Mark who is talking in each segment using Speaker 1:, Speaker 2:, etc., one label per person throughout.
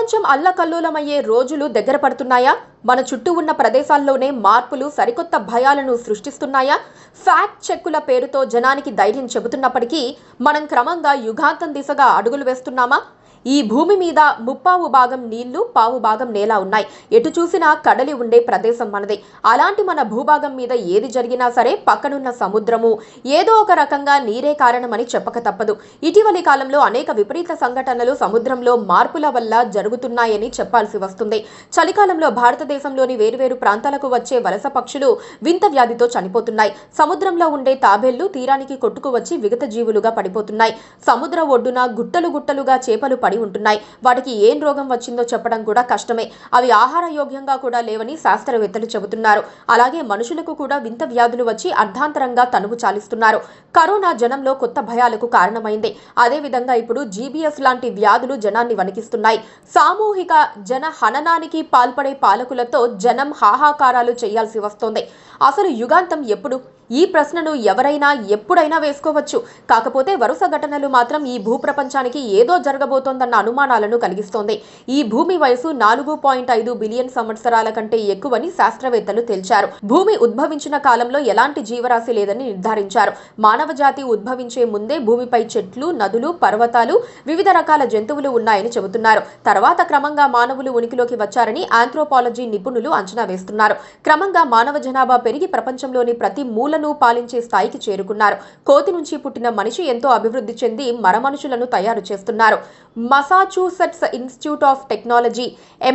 Speaker 1: ప్రపంచం అల్లకల్లోలమయ్యే రోజులు దగ్గర పడుతున్నాయా? మన చుట్టూ ఉన్న ప్రదేశాల్లోనే మార్పులు సరికొత్త భయాలను సృష్టిస్తున్నాయా? ఫ్యాక్ట్ చెక్కుల పేరుతో జనానికి ధైర్యం చెబుతున్నప్పటికీ మనం క్రమంగా యుగాంతం దిశగా అడుగులు వేస్తున్నామా? ఈ భూమి మీద ముప్పావు భాగం నీళ్లు, పావు భాగం నేల ఉన్నాయి. ఎటు చూసినా కడలి ఉండే ప్రదేశం మనది. అలాంటి మన భూభాగం మీద ఏది జరిగినా సరే పక్కనున్న సముద్రము ఏదో ఒక రకంగా నీరే కారణమని చెప్పక తప్పదు. ఇటీవలి కాలంలో అనేక విపరీత సంఘటనలు సముద్రంలో మార్పుల వల్ల జరుగుతున్నాయని చెప్పాల్సి వస్తుంది. చలికాలంలో భారతదేశంలోని వేరువేరు ప్రాంతాలకు వచ్చే వలస పక్షులు వింత వ్యాధితో చనిపోతున్నాయి. సముద్రంలో ఉండే తాబేళ్లు తీరానికి కొట్టుకు వచ్చి విగత జీవులుగా పడిపోతున్నాయి. సముద్ర ఒడ్డున గుట్టలు గుట్టలుగా చేపలు పడి ఉంటున్నాయి. వాటికి ఏం రోగం వచ్చిందో చెప్పడం కూడా కష్టమే. అవి ఆహార యోగ్యంగా కూడా లేవని శాస్త్రవేత్తలు చెబుతున్నారు. అలాగే మనుషులకు కూడా వింత వ్యాధులు వచ్చి అర్ధాంతరంగా తనువు చాలిస్తున్నారు. కరోనా జనంలో కొత్త భయాలకు కారణమైంది. అదేవిధంగా ఇప్పుడు జీబీఎస్ లాంటి వ్యాధులు జనాన్ని వణికిస్తున్నాయి. సామూహిక జన హననానికి పాల్పడే పాలకులతో జనం హాహాకారాలు చేయాల్సి వస్తోంది. అసలు యుగాంతం ఎప్పుడు? ఈ ప్రశ్నను ఎవరైనా ఎప్పుడైనా వేసుకోవచ్చు. కాకపోతే వరుస ఘటనలు మాత్రం ఈ భూప్రపంచానికి ఏదో జరగబోతోందన్న అనుమానాలను కలిగిస్తోంది. ఈ భూమి వయసు 4.5 బిలియన్ సంవత్సరాల కంటే ఎక్కువని శాస్త్రవేత్తలు తేల్చారు. భూమి ఉద్భవించిన కాలంలో ఎలాంటి జీవరాశి లేదని నిర్ధారించారు. మానవ జాతి ఉద్భవించే ముందే భూమిపై చెట్లు, నదులు, పర్వతాలు, వివిధ రకాల జంతువులు ఉన్నాయని చెబుతున్నారు. తర్వాత క్రమంగా మానవులు ఉనికిలోకి వచ్చారని ఆంథ్రోపాలజీ నిపుణులు అంచనా వేస్తున్నారు. క్రమంగా మానవ జనాభా పెరిగి ప్రపంచంలోని ప్రతి మూలను పాలించే స్థాయికి చేరుకున్నారు. కోతి నుంచి పుట్టిన మనిషి ఎంతో అభివృద్ధి చెంది మరమనుషులను తయారు చేస్తున్నారు. మసాచ్యూసెట్స్ ఇన్స్టిట్యూట్ ఆఫ్ టెక్నాలజీ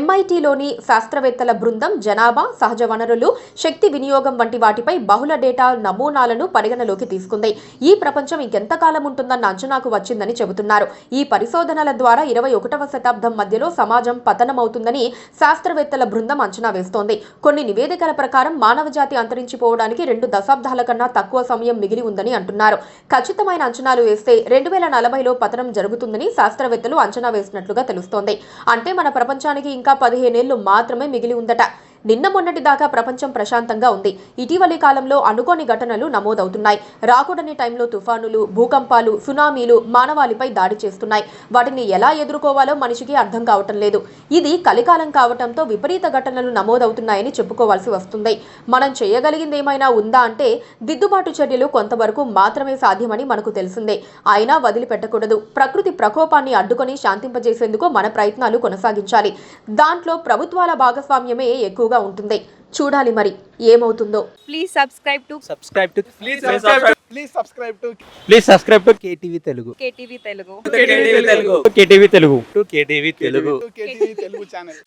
Speaker 1: MITలోని శాస్త్రవేత్తల బృందం జనాభా, సహజ వనరులు, శక్తి వినియోగం వంటి వాటిపై బహుళ డేటా నమూనాలను పరిగణలోకి తీసుకుంది. ఈ ప్రపంచం ఇంకెంతకాలం ఉంటుందన్న అంచనాకు వచ్చిందని చెబుతున్నారు. ఈ పరిశోధనల ద్వారా 21వ శతాబ్దం మధ్యలో సమాజం పతనమవుతుందని శాస్త్రవేత్తల బృందం అంచనా వేస్తోంది. కొన్ని నివేదికల ప్రకారం మానవ జాతి అంతరించిపోవడానికి 2 దశాబ్దాల కన్నా తక్కువ సమయం మిగిలి ఉందని అంటున్నారు. ఖచ్చితమైన అంచనాలు వేస్తే 2040లో పతనం జరుగుతుందని శాస్త్రవేత్తలు అంచనా వేసినట్లుగా తెలుస్తోంది. అంటే మన ప్రపంచానికి ఇంకా 15 ఏళ్లు మాత్రమే మిగిలి ఉందట. నిన్న మొన్నటి దాకా ప్రపంచం ప్రశాంతంగా ఉంది. ఇటీవలి కాలంలో అనుకోని ఘటనలు నమోదవుతున్నాయి. రాకూడని టైంలో తుఫానులు, భూకంపాలు, సునామీలు మానవాళిపై దాడి చేస్తున్నాయి. వాటిని ఎలా ఎదుర్కోవాలో మనిషికి అర్థం కావటం లేదు. ఇది కలికాలం కావటంతో విపరీత ఘటనలు నమోదవుతున్నాయని చెప్పుకోవాల్సి వస్తుంది. మనం చేయగలిగింది ఏమైనా ఉందా అంటే దిద్దుబాటు చర్యలు కొంతవరకు మాత్రమే సాధ్యమని మనకు తెలిసిందే. అయినా వదిలిపెట్టకూడదు. ప్రకృతి ప్రకోపాన్ని అడ్డుకొని శాంతింపజేసేందుకు మన ప్రయత్నాలు కొనసాగించాలి. దాంట్లో ప్రభుత్వాల భాగస్వామ్యమే ఎక్కువ ఉంటుంది. చూడాలి మరి ఏమవుతుందో.
Speaker 2: Please subscribe to
Speaker 3: KTV Telugu.
Speaker 2: KTV Telugu
Speaker 3: KTV Telugu channel.